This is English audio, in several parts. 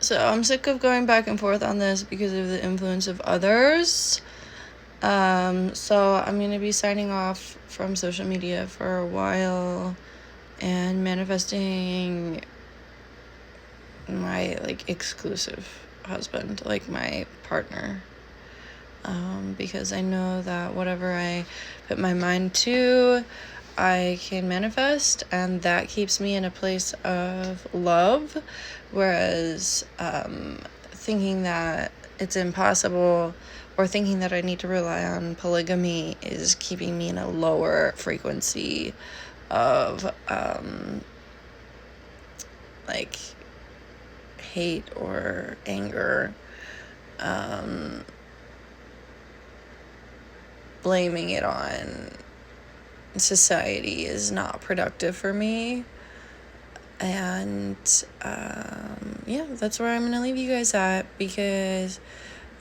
So I'm sick of going back and forth on this because of the influence of others. So I'm going to be signing off from social media for a while and manifesting my exclusive husband, my partner. Because I know that whatever I put my mind to, I can manifest, and that keeps me in a place of love. Whereas thinking that it's impossible or thinking that I need to rely on polygamy is keeping me in a lower frequency of hate or anger. Blaming it on society is not productive for me. And that's where I'm gonna leave you guys at, because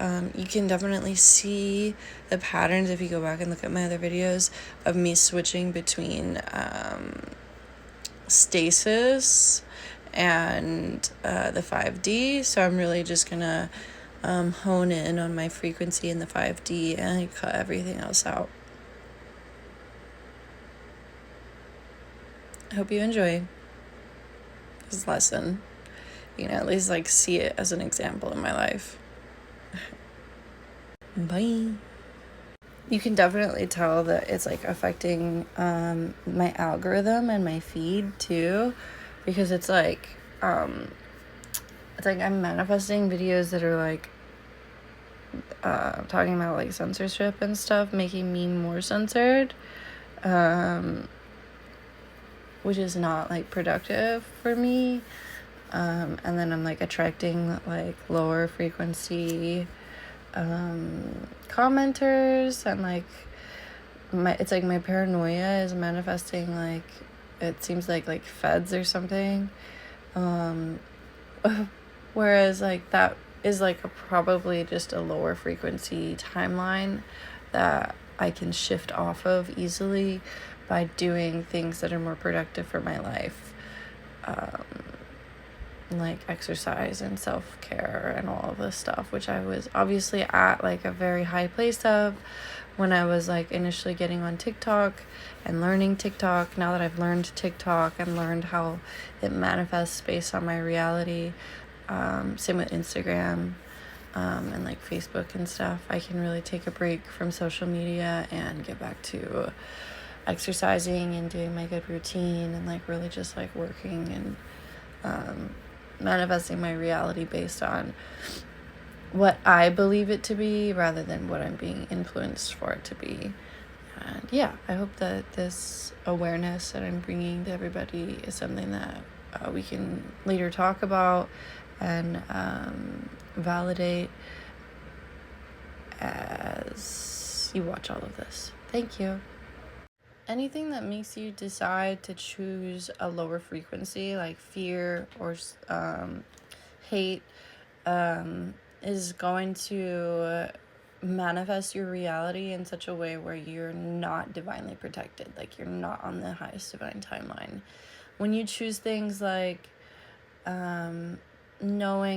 you can definitely see the patterns if you go back and look at my other videos of me switching between stasis and the 5D. So I'm really just gonna hone in on my frequency in the 5D and cut everything else out. I hope you enjoy this lesson. At least see it as an example in my life. Bye. You can definitely tell that it's affecting my algorithm and my feed too, because it's I'm manifesting videos that are talking about censorship and stuff, making me more censored, which is not productive for me. And then I'm attracting lower frequency commenters, and my paranoia is manifesting it seems like feds or something, whereas that is probably just a lower frequency timeline that I can shift off of easily by doing things that are more productive for my life, exercise and self-care and all of this stuff, which I was obviously at a very high place of when I was initially getting on TikTok and learning TikTok. Now that I've learned TikTok and learned how it manifests based on my reality, same with Instagram and Facebook and stuff, I can really take a break from social media and get back to exercising and doing my good routine and really just working and manifesting my reality based on what I believe it to be rather than what I'm being influenced for it to be. And I hope that this awareness that I'm bringing to everybody is something that we can later talk about and validate as you watch all of this. Thank you. Anything that makes you decide to choose a lower frequency, like fear or hate, is going to manifest your reality in such a way where you're not divinely protected, you're not on the highest divine timeline. When you choose things knowing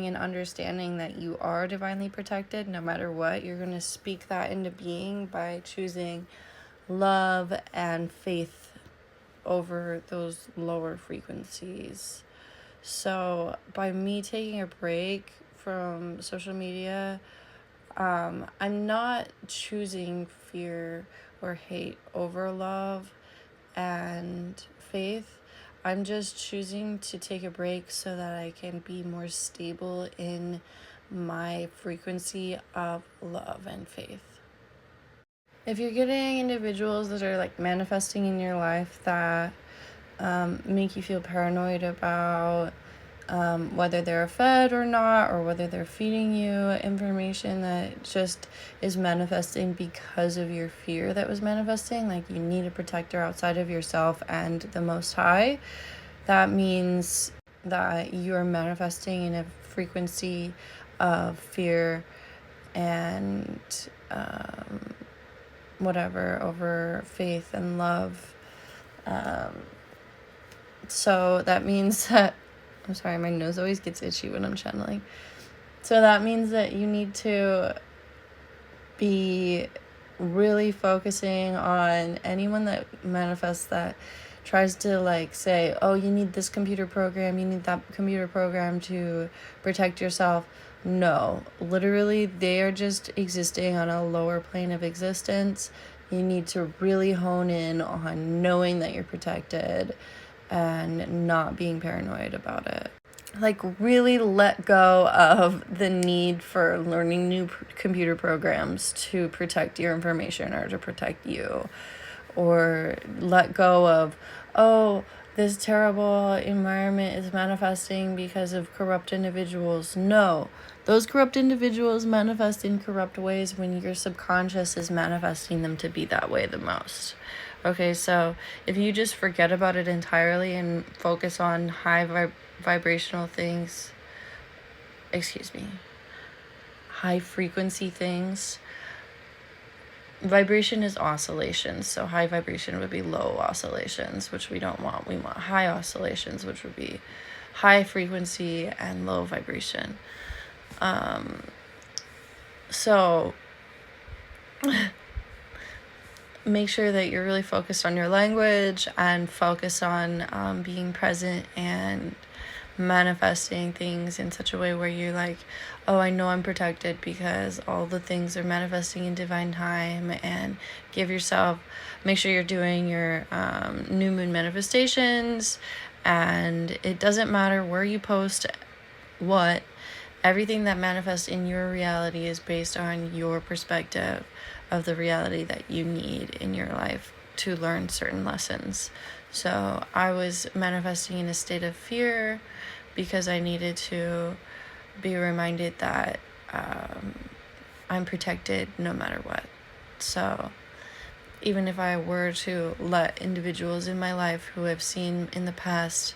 and understanding that you are divinely protected no matter what, you're going to speak that into being by choosing love and faith over those lower frequencies. So by me taking a break from social media, I'm not choosing fear or hate over love and faith. I'm just choosing to take a break so that I can be more stable in my frequency of love and faith. If you're getting individuals that are manifesting in your life that make you feel paranoid about whether they're a fed or not, or whether they're feeding you information that just is manifesting because of your fear that was manifesting, you need a protector outside of yourself and the Most High, that means that you're manifesting in a frequency of fear and whatever over faith and love. So that means that I'm sorry, my nose always gets itchy when I'm channeling. So that means that you need to be really focusing on anyone that manifests that tries to like say, oh, you need this computer program, you need that computer program to protect yourself. No, literally, they are just existing on a lower plane of existence. You need to really hone in on knowing that you're protected and not being paranoid about it. Like, really let go of the need for learning new computer programs to protect your information or to protect you. Or let go of, oh, this terrible environment is manifesting because of corrupt individuals. No, those corrupt individuals manifest in corrupt ways when your subconscious is manifesting them to be that way the most. Okay, so if you just forget about it entirely and focus on vibrational things, high frequency things. Vibration is oscillations, so high vibration would be low oscillations, which we don't want. We want high oscillations, which would be high frequency and low vibration. So make sure that you're really focused on your language and focus on being present and manifesting things in such a way where you're like, oh, I know I'm protected because all the things are manifesting in divine time. And make sure you're doing your new moon manifestations, and it doesn't matter where you post what. Everything that manifests in your reality is based on your perspective of the reality that you need in your life to learn certain lessons. So I was manifesting in a state of fear because I needed to be reminded that I'm protected no matter what. So even if I were to let individuals in my life who I've seen in the past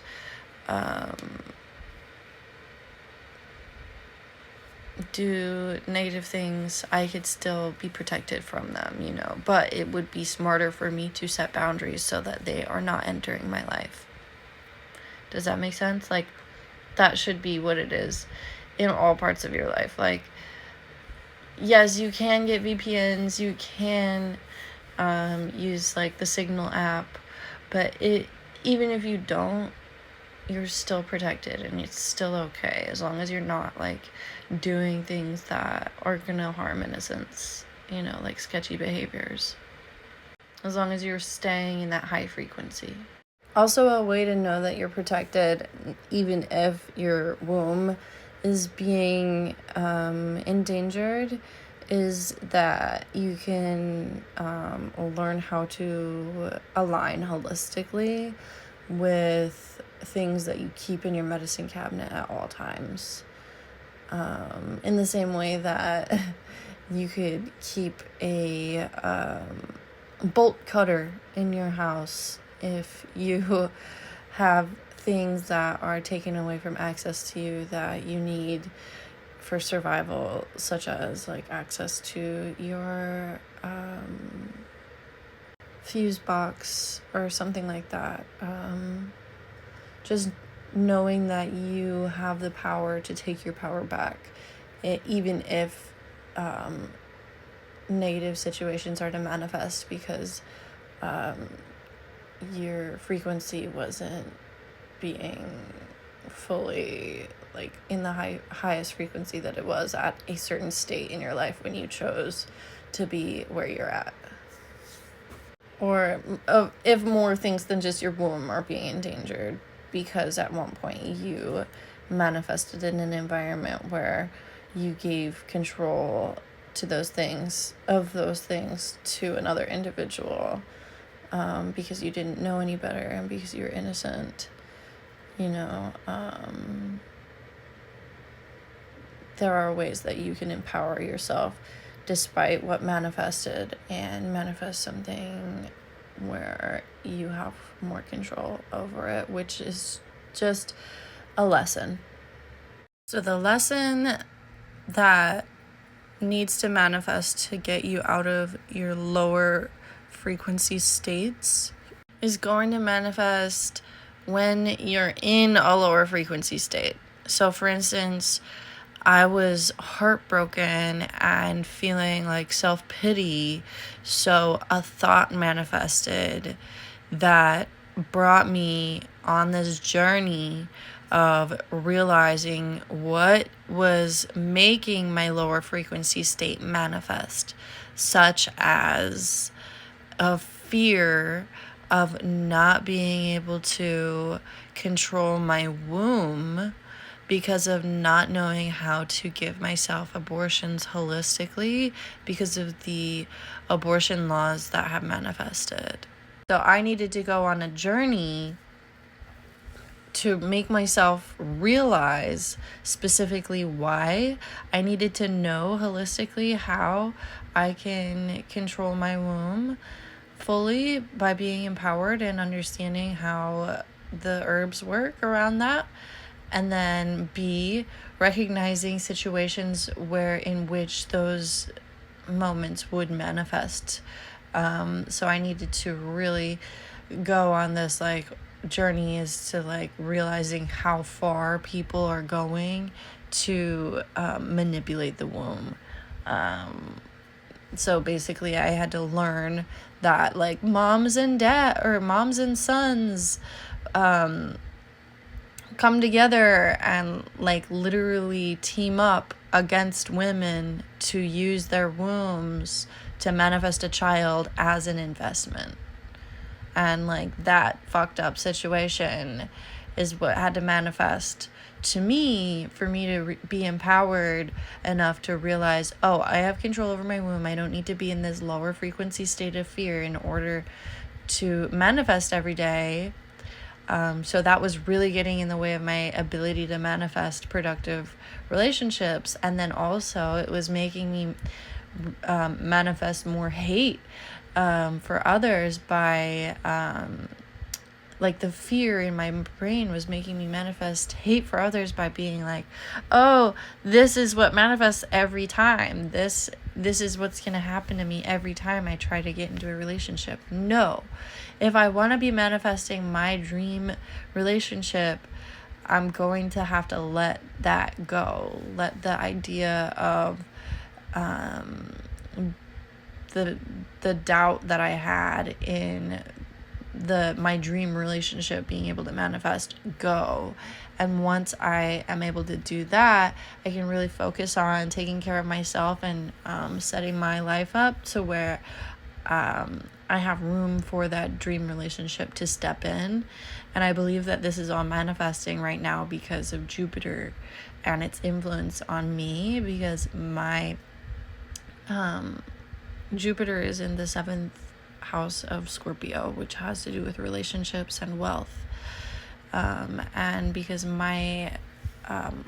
do negative things, I could still be protected from them, but it would be smarter for me to set boundaries so that they are not entering my life. Does that make sense? Like, that should be what it is in all parts of your life. Like, yes, you can get VPNs, you can use like the Signal app, but even if you don't, you're still protected and it's still okay as long as you're not like doing things that are gonna harm innocence, like sketchy behaviors, as long as you're staying in that high frequency. Also, a way to know that you're protected even if your womb is being endangered is that you can learn how to align holistically with things that you keep in your medicine cabinet at all times. In the same way that you could keep a bolt cutter in your house if you have things that are taken away from access to you that you need for survival, such as like access to your fuse box or something like that. Just knowing that you have the power to take your power back, even if negative situations are to manifest because your frequency wasn't being fully like in the highest frequency that it was at a certain state in your life when you chose to be where you're at. Or if more things than just your womb are being endangered because at one point you manifested in an environment where you gave control to those things to another individual because you didn't know any better and because you were innocent. There are ways that you can empower yourself despite what manifested and manifest something where you have more control over it, which is just a lesson. So the lesson that needs to manifest to get you out of your lower frequency states is going to manifest when you're in a lower frequency state. So for instance, I was heartbroken and feeling like self-pity. So a thought manifested that brought me on this journey of realizing what was making my lower frequency state manifest, such as a fear of not being able to control my womb because of not knowing how to give myself abortions holistically because of the abortion laws that have manifested. So I needed to go on a journey to make myself realize specifically why. I needed to know holistically how I can control my womb fully by being empowered and understanding how the herbs work around that. And then B, recognizing situations in which those moments would manifest. So I needed to really go on this like journey as to like realizing how far people are going to manipulate the womb. So basically I had to learn that like moms and sons come together and like literally team up against women to use their wombs to manifest a child as an investment. And like that fucked up situation is what had to manifest to me for me to be empowered enough to realize, oh, I have control over my womb. I don't need to be in this lower frequency state of fear in order to manifest every day. So that was really getting in the way of my ability to manifest productive relationships. And then also it was making me manifest more hate for others by like the fear in my brain was making me manifest hate for others by being like, oh, this is what manifests every time. This is what's going to happen to me every time I try to get into a relationship. No. If I want to be manifesting my dream relationship, I'm going to have to let that go. Let the idea of the doubt that I had in my dream relationship being able to manifest go. And once I am able to do that, I can really focus on taking care of myself and setting my life up to where I have room for that dream relationship to step in. And I believe that this is all manifesting right now because of Jupiter and its influence on me, because my Jupiter is in the 7th house of Scorpio, which has to do with relationships and wealth. And because my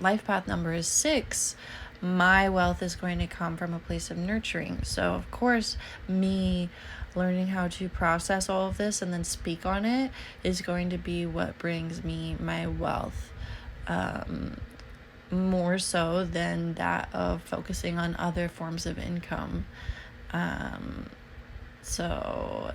life path number is 6, my wealth is going to come from a place of nurturing. So of course, me learning how to process all of this and then speak on it is going to be what brings me my wealth, more so than that of focusing on other forms of income. So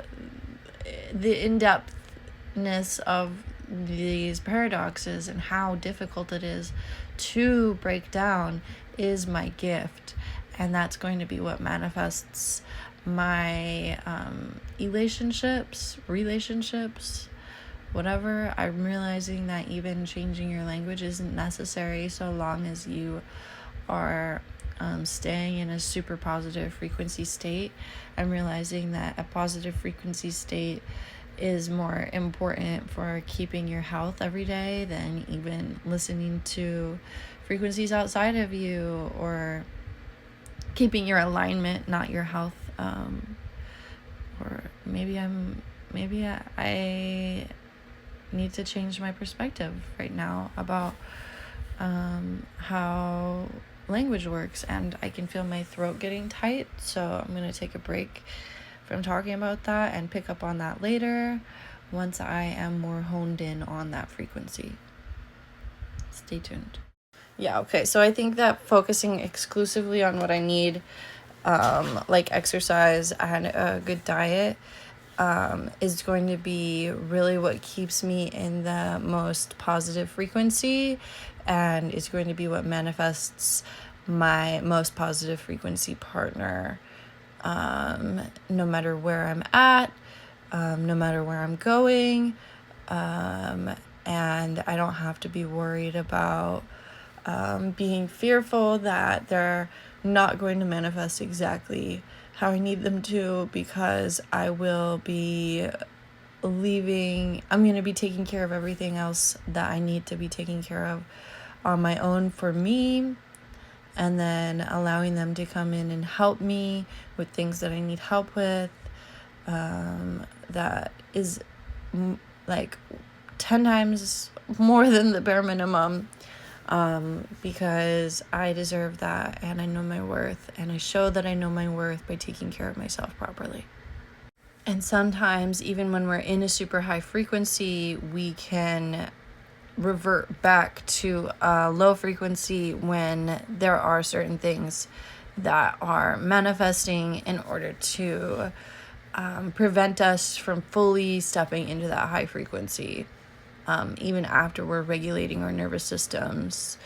the in-depthness of these paradoxes and how difficult it is to break down is my gift, and that's going to be what manifests my relationships, whatever. I'm realizing that even changing your language isn't necessary so long as you are staying in a super positive frequency state. I'm realizing that a positive frequency state is more important for keeping your health every day than even listening to frequencies outside of you, or keeping your alignment, not your health. Or maybe I need to change my perspective right now about how language works, and I can feel my throat getting tight, so I'm going to take a break from talking about that and pick up on that later once I am more honed in on that frequency. Stay tuned. Yeah, okay, so I think that focusing exclusively on what I need, like exercise and a good diet, is going to be really what keeps me in the most positive frequency, and is going to be what manifests my most positive frequency partner, no matter where I'm at, no matter where I'm going. And I don't have to be worried about being fearful that they're not going to manifest exactly how I need them to, because I will be I'm going to be taking care of everything else that I need to be taking care of on my own for me, and then allowing them to come in and help me with things that I need help with. That is like 10 times more than the bare minimum, because I deserve that, and I know my worth, and I show that I know my worth by taking care of myself properly. And sometimes, even when we're in a super high frequency, we can revert back to a low frequency when there are certain things that are manifesting in order to prevent us from fully stepping into that high frequency. Even after we're regulating our nervous systems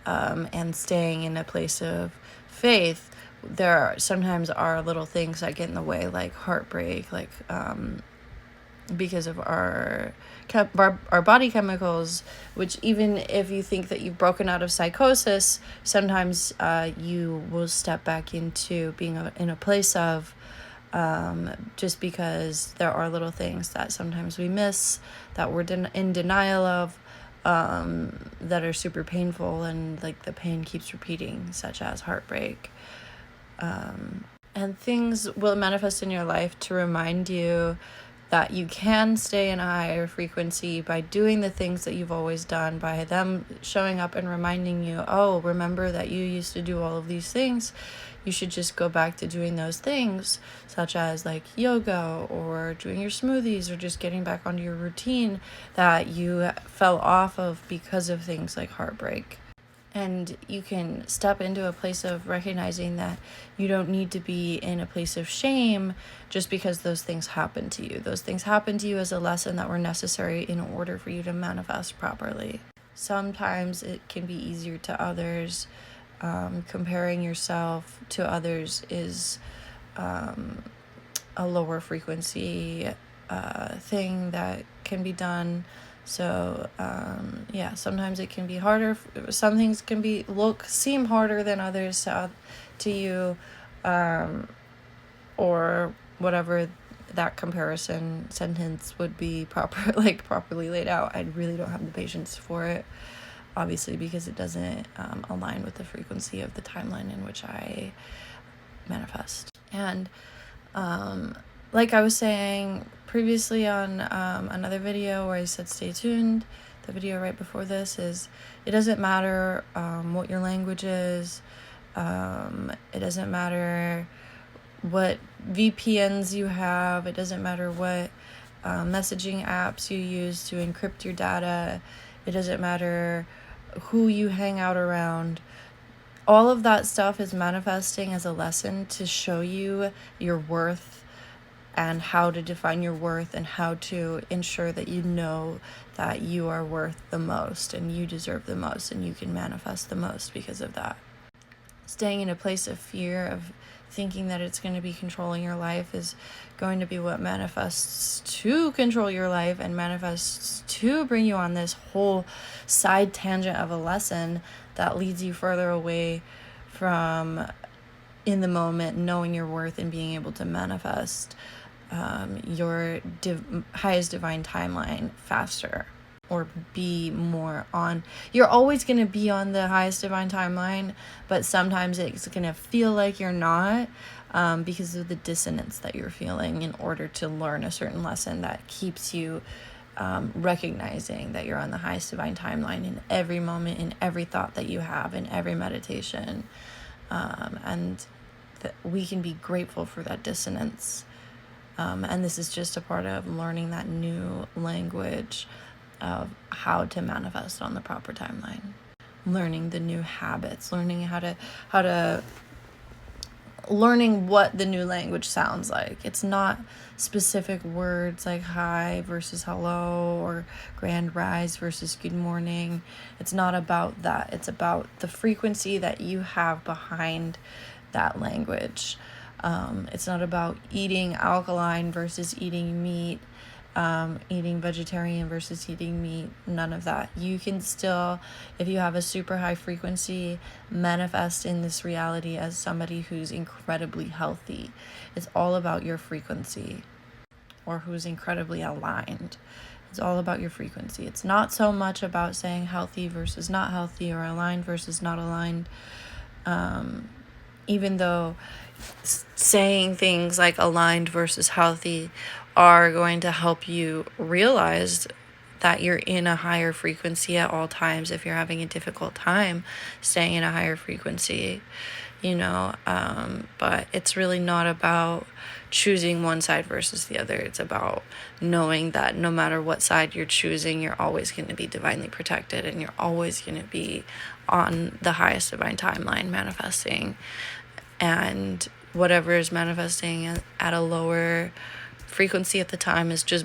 and staying in a place of faith, there sometimes are little things that get in the way, like heartbreak, like because of our body chemicals, which even if you think that you've broken out of psychosis, sometimes you will step back into being in a place of just because there are little things that sometimes we miss, that we're in denial of, that are super painful, and like the pain keeps repeating, such as heartbreak. And things will manifest in your life to remind you that you can stay in a higher frequency by doing the things that you've always done, by them showing up and reminding you, oh, remember that you used to do all of these things. You should just go back to doing those things, such as like yoga or doing your smoothies or just getting back onto your routine that you fell off of because of things like heartbreak. And you can step into a place of recognizing that you don't need to be in a place of shame just because those things happen to you. Those things happen to you as a lesson that were necessary in order for you to manifest properly. Sometimes it can be easier to others. Comparing yourself to others is a lower frequency thing that can be done. So sometimes it can be harder. Some things can seem harder than others to you, or whatever that comparison sentence would be properly laid out. I really don't have the patience for it, obviously, because it doesn't align with the frequency of the timeline in which I manifest. And like I was saying previously on another video where I said stay tuned, the video right before this, is it doesn't matter what your language is. It doesn't matter what VPNs you have. It doesn't matter what messaging apps you use to encrypt your data. It doesn't matter who you hang out around. All of that stuff is manifesting as a lesson to show you your worth and how to define your worth and how to ensure that you know that you are worth the most and you deserve the most and you can manifest the most because of that. Staying in a place of fear, of thinking that it's going to be controlling your life, is going to be what manifests to control your life and manifests to bring you on this whole side tangent of a lesson that leads you further away from in the moment knowing your worth and being able to manifest your highest divine timeline faster, or be more on. You're always going to be on the highest divine timeline, but sometimes it's going to feel like you're not, because of the dissonance that you're feeling in order to learn a certain lesson that keeps you recognizing that you're on the highest divine timeline in every moment, in every thought that you have, in every meditation. And that we can be grateful for that dissonance. And this is just a part of learning that new language of how to manifest on the proper timeline. Learning the new habits, learning how to learning what the new language sounds like. It's not specific words like hi versus hello or grand rise versus good morning. It's not about that. It's about the frequency that you have behind that language. It's not about eating alkaline versus eating meat, eating vegetarian versus eating meat, none of that. You can still, if you have a super high frequency, manifest in this reality as somebody who's incredibly healthy. It's all about your frequency, or who's incredibly aligned. It's all about your frequency. It's not so much about saying healthy versus not healthy or aligned versus not aligned. Even though saying things like aligned versus healthy are going to help you realize that you're in a higher frequency at all times if you're having a difficult time staying in a higher frequency, but it's really not about choosing one side versus the other. It's about knowing that no matter what side you're choosing, you're always going to be divinely protected, and you're always going to be on the highest divine timeline manifesting. And whatever is manifesting at a lower frequency at the time is just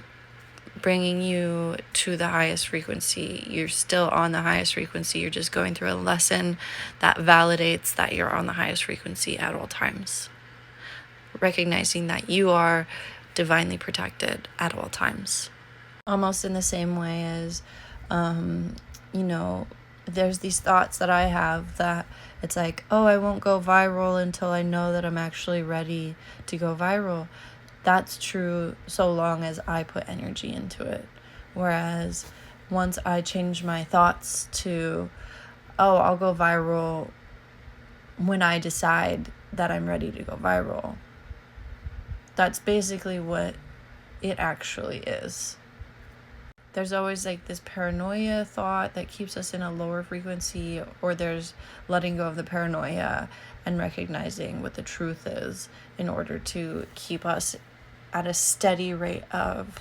bringing you to the highest frequency. You're still on the highest frequency. You're just going through a lesson that validates that you're on the highest frequency at all times. Recognizing that you are divinely protected at all times. Almost in the same way as, there's these thoughts that I have that it's like, oh, I won't go viral until I know that I'm actually ready to go viral. That's true so long as I put energy into it. Whereas once I change my thoughts to, oh, I'll go viral when I decide that I'm ready to go viral, that's basically what it actually is. There's always like this paranoia thought that keeps us in a lower frequency, or there's letting go of the paranoia and recognizing what the truth is in order to keep us at a steady rate of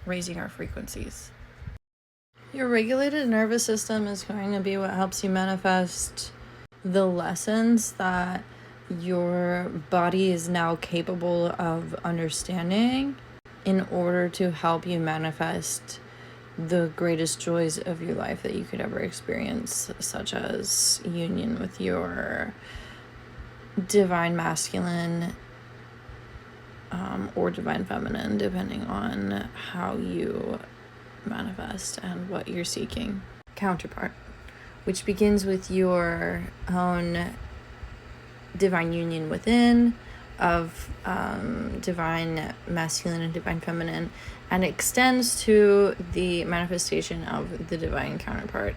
raising our frequencies. Your regulated nervous system is going to be what helps you manifest the lessons that your body is now capable of understanding in order to help you manifest the greatest joys of your life that you could ever experience, such as union with your divine masculine or divine feminine, depending on how you manifest and what you're seeking. Counterpart, which begins with your own divine union within of divine masculine and divine feminine, and extends to the manifestation of the divine counterpart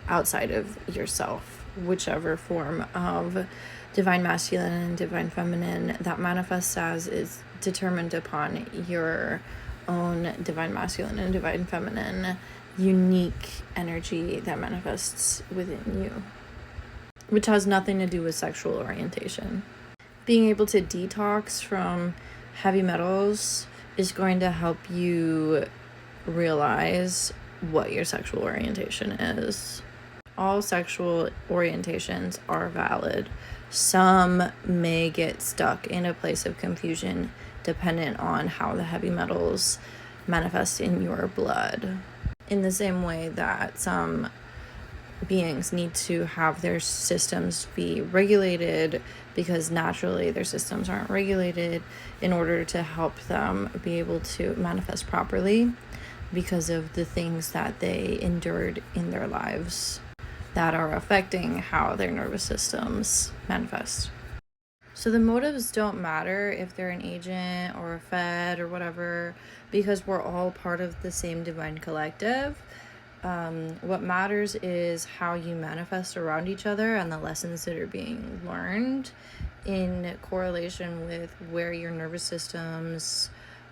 outside of yourself, whichever form of divine masculine and divine feminine that manifests as is determined upon your own divine masculine and divine feminine unique energy that manifests within you, which has nothing to do with sexual orientation. Being able to detox from heavy metals is going to help you realize what your sexual orientation is. All sexual orientations are valid. Some may get stuck in a place of confusion dependent on how the heavy metals manifest in your blood. In the same way that some beings need to have their systems be regulated because naturally their systems aren't regulated in order to help them be able to manifest properly because of the things that they endured in their lives that are affecting how their nervous systems manifest. So the motives don't matter if they're an agent or a fed or whatever, because we're all part of the same divine collective. What matters is how you manifest around each other and the lessons that are being learned in correlation with where your nervous systems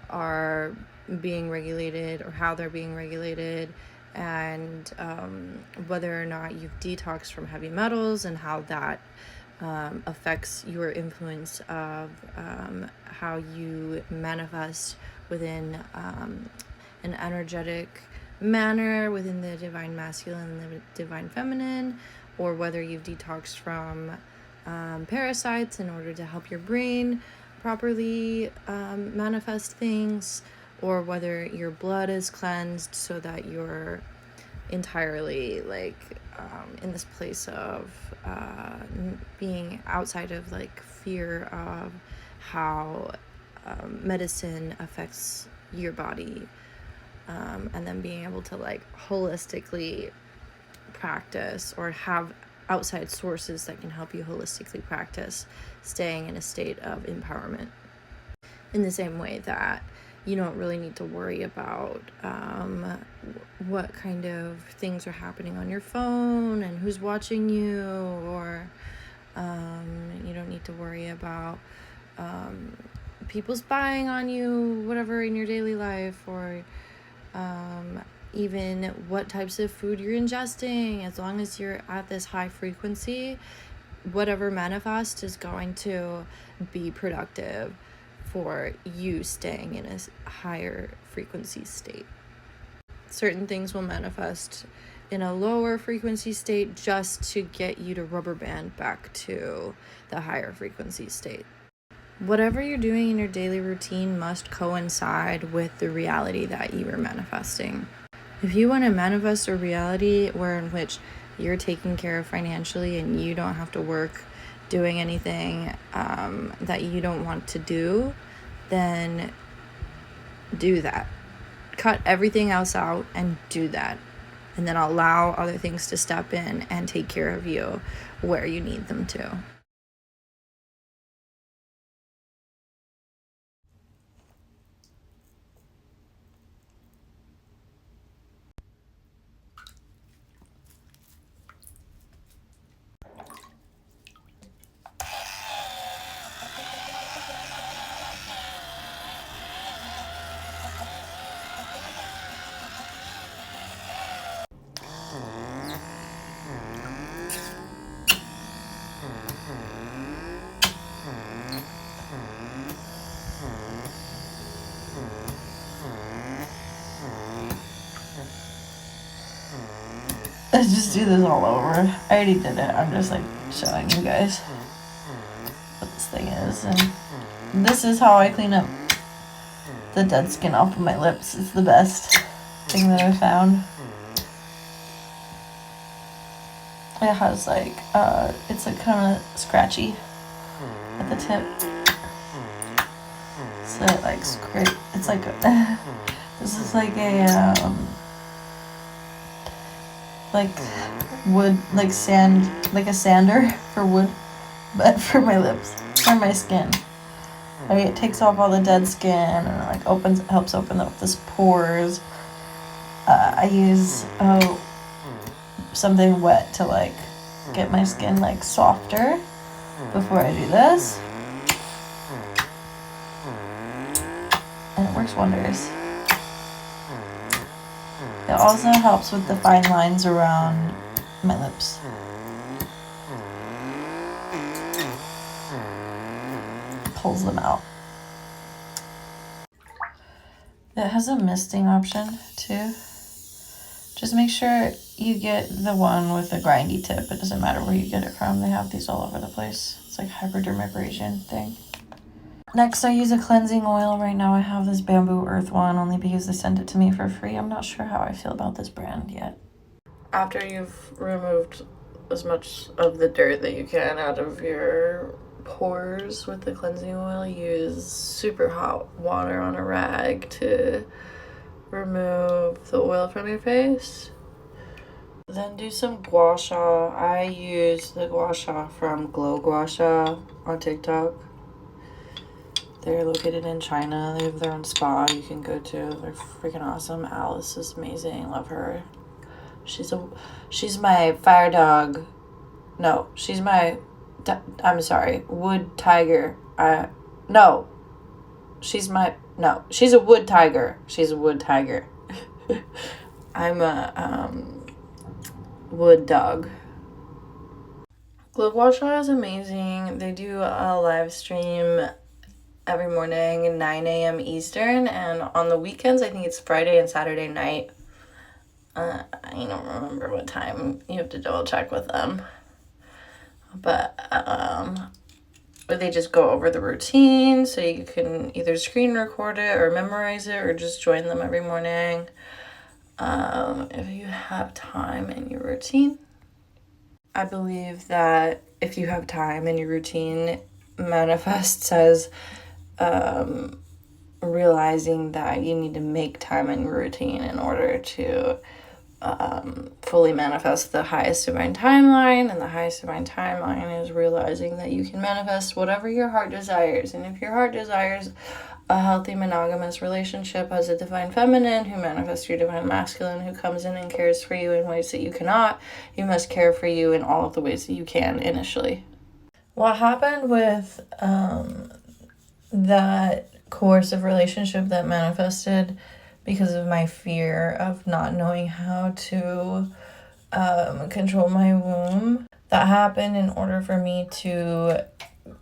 are being regulated or how they're being regulated, and whether or not you've detoxed from heavy metals and how that affects your influence of how you manifest within an energetic manner within the divine masculine and the divine feminine, or whether you've detoxed from parasites in order to help your brain properly manifest things, or whether your blood is cleansed so that you're entirely like in this place of being outside of like fear of how medicine affects your body, and then being able to like holistically practice or have outside sources that can help you holistically practice staying in a state of empowerment. In the same way that you don't really need to worry about what kind of things are happening on your phone and who's watching you, or you don't need to worry about people spying on you, whatever, in your daily life, or even what types of food you're ingesting. As long as you're at this high frequency, whatever manifests is going to be productive for you staying in a higher frequency state. Certain things will manifest in a lower frequency state just to get you to rubber band back to the higher frequency state. Whatever you're doing in your daily routine must coincide with the reality that you are manifesting. If you want to manifest a reality where in which you're taken care of financially and you don't have to work doing anything that you don't want to do, then do that. Cut everything else out and do that. And then allow other things to step in and take care of you where you need them to. Let's just do this all over. I already did it. I'm just like showing you guys what this thing is. And this is how I clean up the dead skin off of my lips. It's the best thing that I found. It has like, it's like kind of scratchy at the tip. So it like it's like, this is like a, like wood, like sand, like a sander for wood, but for my lips, for my skin. Like it takes off all the dead skin and like helps open up the pores. I use something wet to like get my skin like softer before I do this, and it works wonders. It also helps with the fine lines around my lips. Pulls them out. It has a misting option too. Just make sure you get the one with the grindy tip. It doesn't matter where you get it from. They have these all over the place. It's like hypodermabrasion thing. Next, I use a cleansing oil. Right now I have this Bamboo Earth one only because they sent it to me for free. I'm not sure how I feel about this brand yet. After you've removed as much of the dirt that you can out of your pores with the cleansing oil, use super hot water on a rag to remove the oil from your face. Then do some gua sha. I use the gua sha from Glow Gua Sha on TikTok. They're located in China. They have their own spa you can go to. They're freaking awesome. Alice is amazing. Love her. She's my fire dog. No, she's my, I'm sorry, wood tiger. She's a wood tiger. She's a wood tiger. I'm a wood dog. Glow Gua Sha is amazing. They do a live stream every morning at 9 a.m. Eastern, and on the weekends, I think it's Friday and Saturday night. I don't remember what time. You have to double check with them. But But they just go over the routine, so you can either screen record it or memorize it or just join them every morning. If you have time in your routine. I believe that if you have time in your routine, manifests as realizing that you need to make time in your routine in order to fully manifest the highest divine timeline. And the highest divine timeline is realizing that you can manifest whatever your heart desires. And if your heart desires a healthy monogamous relationship as a divine feminine who manifests your divine masculine, who comes in and cares for you in ways that you cannot, you must care for you in all of the ways that you can initially. What happened with that coercive relationship that manifested because of my fear of not knowing how to control my womb, that happened in order for me to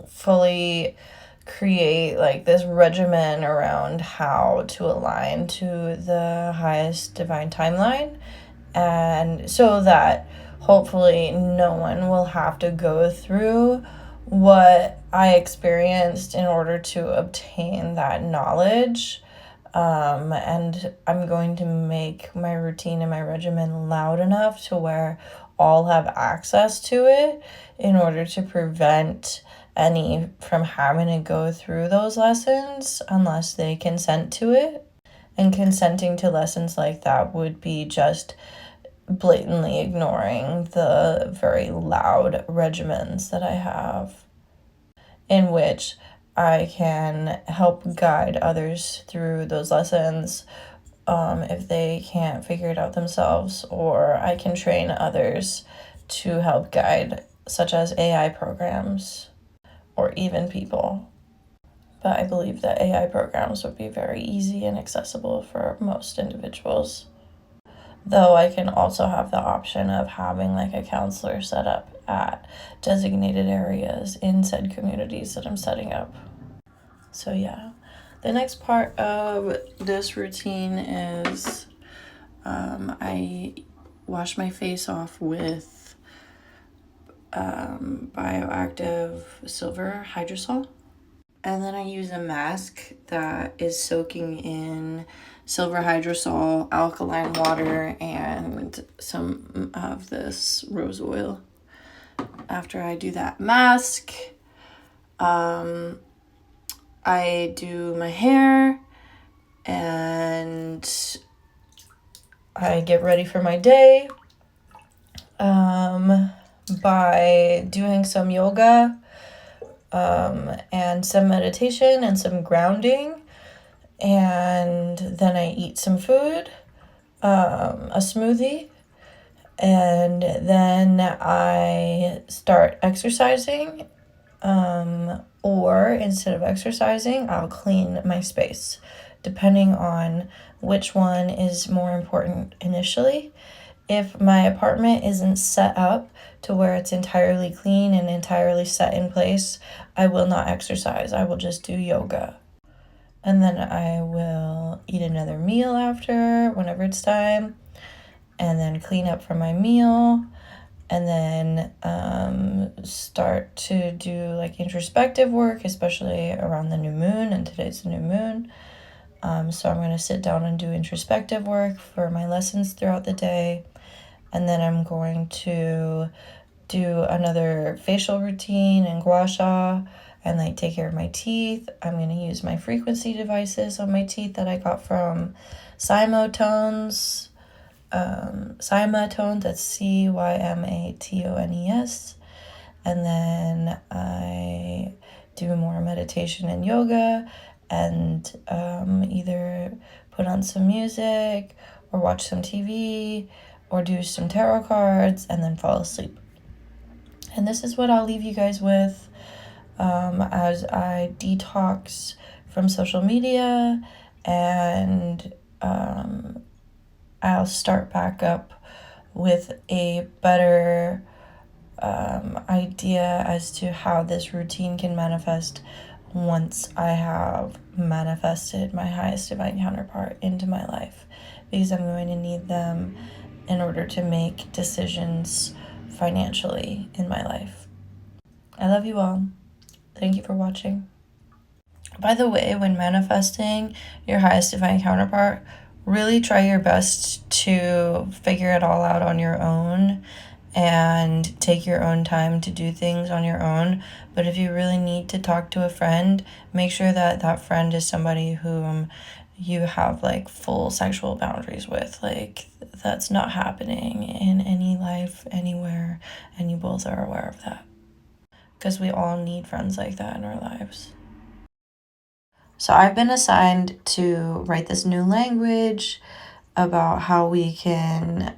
fully create like this regimen around how to align to the highest divine timeline, and so that hopefully no one will have to go through what I experienced in order to obtain that knowledge. And I'm going to make my routine and my regimen loud enough to where all have access to it in order to prevent any from having to go through those lessons unless they consent to it. And consenting to lessons like that would be just blatantly ignoring the very loud regimens that I have, in which I can help guide others through those lessons if they can't figure it out themselves, or I can train others to help guide, such as AI programs or even people. But I believe that AI programs would be very easy and accessible for most individuals. Though I can also have the option of having like a counselor set up at designated areas in said communities that I'm setting up. So yeah, the next part of this routine is I wash my face off with bioactive silver hydrosol. And then I use a mask that is soaking in silver hydrosol, alkaline water, and some of this rose oil. After I do that mask, I do my hair and I get ready for my day by doing some yoga and some meditation and some grounding. And then I eat some food, a smoothie, and then I start exercising. Or instead of exercising, I'll clean my space, depending on which one is more important initially. If my apartment isn't set up to where it's entirely clean and entirely set in place, I will not exercise. I will just do yoga. And then I will eat another meal after, whenever it's time, and then clean up for my meal, and then start to do like introspective work, especially around the new moon, and today's the new moon. So I'm going to sit down and do introspective work for my lessons throughout the day, and then I'm going to do another facial routine and gua sha, and like take care of my teeth. I'm going to use my frequency devices on my teeth that I got from Cymotones. Cymotones, that's Cymatones. And then I do more meditation and yoga, and either put on some music or watch some TV or do some tarot cards and then fall asleep. And this is what I'll leave you guys with as I detox from social media, and I'll start back up with a better idea as to how this routine can manifest once I have manifested my highest divine counterpart into my life, because I'm going to need them in order to make decisions financially in my life. I love you all. Thank you for watching. By the way, when manifesting your highest divine counterpart, really try your best to figure it all out on your own and take your own time to do things on your own. But if you really need to talk to a friend, make sure that that friend is somebody whom you have like full sexual boundaries with. Like, that's not happening in any life anywhere, and you both are aware of that, because we all need friends like that in our lives. So I've been assigned to write this new language about how we can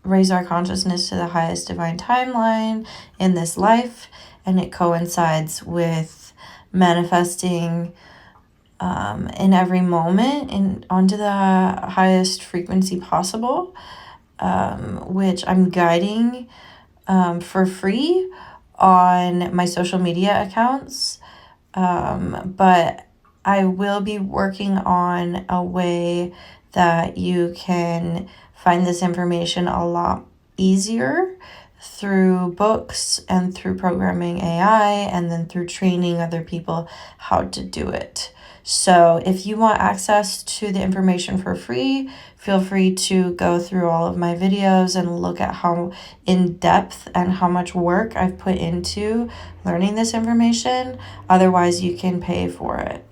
raise our consciousness to the highest divine timeline in this life, and it coincides with manifesting in every moment and onto the highest frequency possible, which I'm guiding for free on my social media accounts. But I will be working on a way that you can find this information a lot easier through books and through programming AI, and then through training other people how to do it. So if you want access to the information for free, feel free to go through all of my videos and look at how in depth and how much work I've put into learning this information. Otherwise, you can pay for it.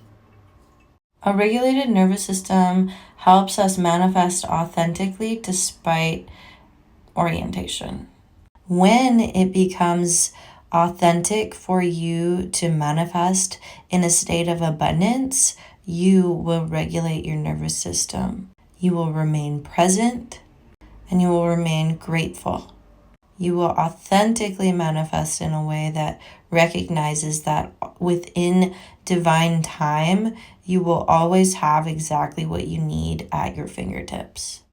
A regulated nervous system helps us manifest authentically despite orientation. When it becomes authentic for you to manifest in a state of abundance, you will regulate your nervous system. You will remain present and you will remain grateful. You will authentically manifest in a way that recognizes that within divine time, you will always have exactly what you need at your fingertips.